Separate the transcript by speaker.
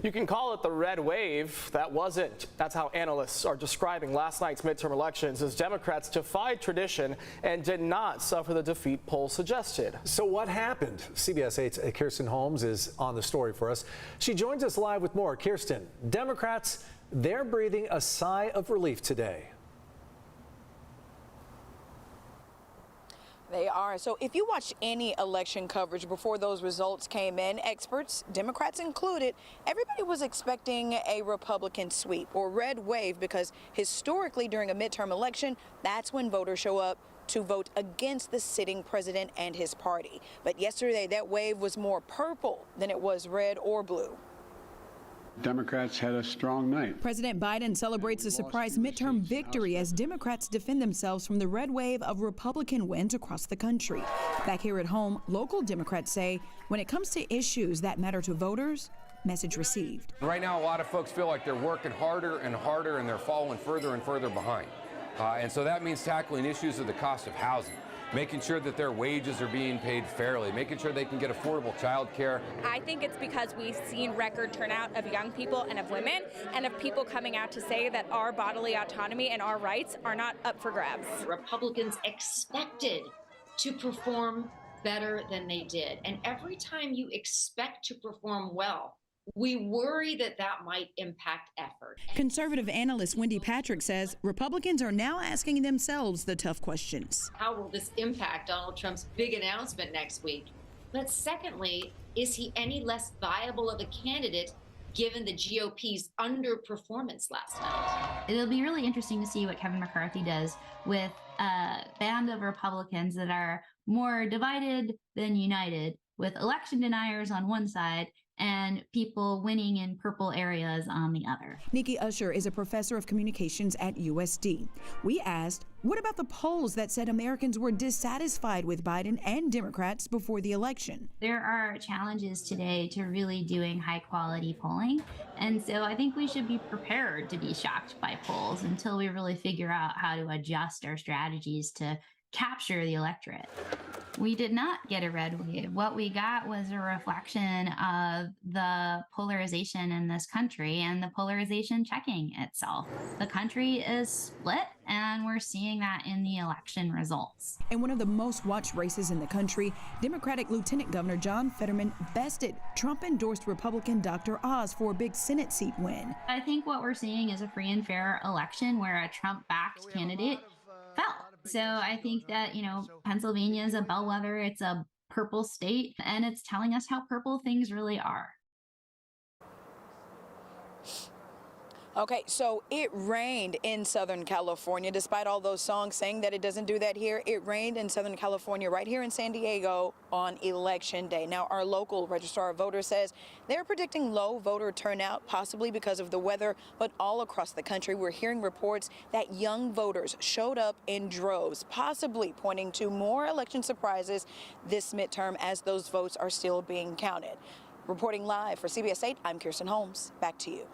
Speaker 1: You can call it the red wave. That wasn't. That's how analysts are describing last night's midterm elections as Democrats defied tradition and did not suffer the defeat polls suggested.
Speaker 2: So what happened? CBS 8's Kirsten Holmes is on the story for us. She joins us live with more. Kirsten, Democrats, they're breathing a sigh of relief today.
Speaker 3: They are. So if you watched any election coverage before those results came in, experts, Democrats included, everybody was expecting a Republican sweep or red wave because historically during a midterm election, that's when voters show up to vote against the sitting president and his party. But yesterday, that wave was more purple than it was red or blue.
Speaker 4: Democrats had a strong night.
Speaker 5: President Biden celebrates a surprise midterm victory as Democrats defend themselves from the red wave of Republican wins across the country. Back here at home, local Democrats say when it comes to issues that matter to voters, message received.
Speaker 6: Right now, a lot of folks feel like they're working harder and harder and they're falling further and further behind. And so that means tackling issues of the cost of housing, making sure that their wages are being paid fairly, making sure they can get affordable child care.
Speaker 7: I think it's because we've seen record turnout of young people and of women and of people coming out to say that our bodily autonomy and our rights are not up for grabs.
Speaker 8: Republicans expected to perform better than they did. And every time you expect to perform well, we worry that that might impact effort.
Speaker 5: Conservative analyst Wendy Patrick says Republicans are now asking themselves the tough questions.
Speaker 8: How will this impact Donald Trump's big announcement next week? But secondly, is he any less viable of a candidate given the GOP's underperformance last night?
Speaker 9: It'll be really interesting to see what Kevin McCarthy does with a band of Republicans that are more divided than united, with election deniers on one side and people winning in purple areas on the other.
Speaker 5: Nikki Usher is a professor of communications at USD. We asked, what about the polls that said Americans were dissatisfied with Biden and Democrats before the election?
Speaker 9: There are challenges today to really doing high quality polling. And so I think we should be prepared to be shocked by polls until we really figure out how to adjust our strategies to capture the electorate. We did not get a red wave. What we got was a reflection of the polarization in this country and the polarization checking itself. The country is split, and we're seeing that in the election results.
Speaker 5: In one of the most watched races in the country, Democratic Lieutenant Governor John Fetterman bested Trump-endorsed Republican Dr. Oz for a big Senate seat win.
Speaker 9: I think what we're seeing is a free and fair election where a Trump-backed candidate fell. So I think that, Pennsylvania is a bellwether. It's a purple state, and it's telling us how purple things really are.
Speaker 3: Okay, so it rained in Southern California, despite all those songs saying that it doesn't do that here. It rained in Southern California, right here in San Diego on Election Day. Now, our local registrar of voters says they're predicting low voter turnout, possibly because of the weather, but all across the country, we're hearing reports that young voters showed up in droves, possibly pointing to more election surprises this midterm as those votes are still being counted. Reporting live for CBS 8, I'm Kirsten Holmes. Back to you.